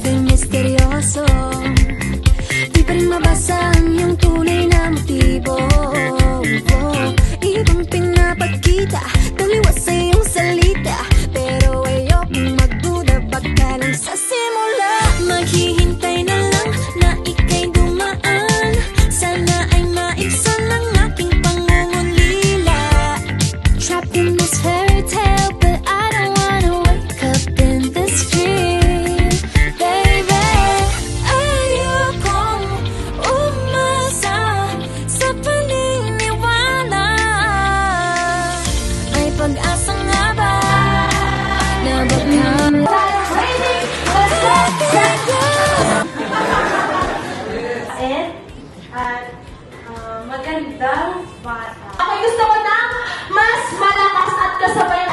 din misteryoso. Di pa rin mabasa ang iyong tunay na motibo. Ibang pinapakita, taliwas sa iyong salita, pero ayokong magduda, baka lang sa simula. Maghihintay na lang na ika'y dumaan, sana ay maibsan ang aking pangungulila. Trapped in this fairy tale, but I don't wanna wake up in this fear, baby. Ayokong umasa sa paniniwala. May pag-asa nga ba na baka at magandang bata. Okay, gusto ko na mas malakas at kasabay.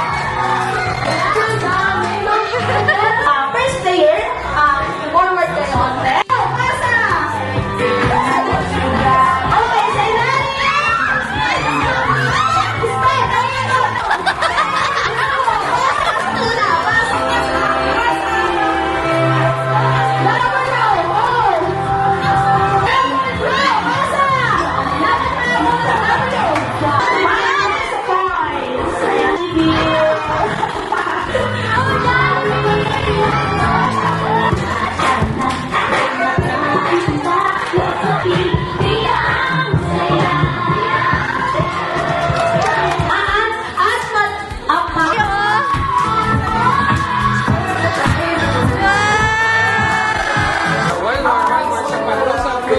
First player, forward kayo konti. Pasa! Okay, sa ilalim! Step!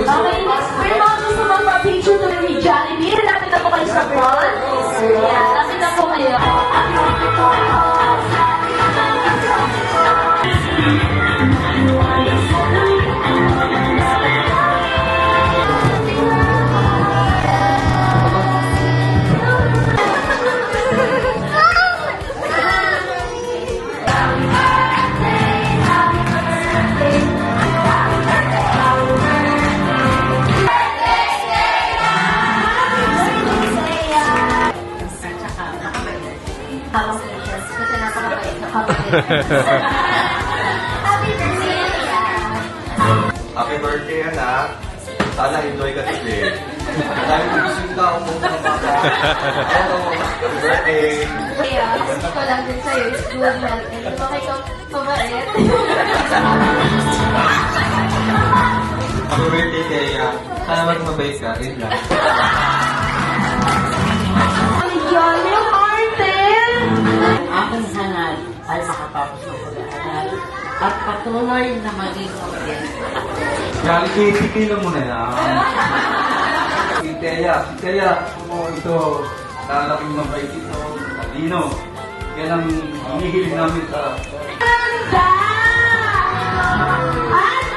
Okay, next, we're now gusto magpa-picture to the Jollibee. Lapit na po kayo sa front. Yeah, lapit na po kayo. Happy birthday, anak. Sana enjoy ka today. Dahil gusto ka umunta ng bata. Hello, happy birthday. Kaya, gusto ko lang din sa'yo is good health. And ito kayo pabait. Happy birthday, Teya. Sana magmabait ka. Yun lang. Ang jolly Martin! Aking hanad ay makatapos ng pag-aaral at patuloy na maging mabuti. Jollibee, lang mo na yan. Si Teya, mo ito, lalaking mabait ito, talino. Yan ang hinihiling namin sa... Ganda! At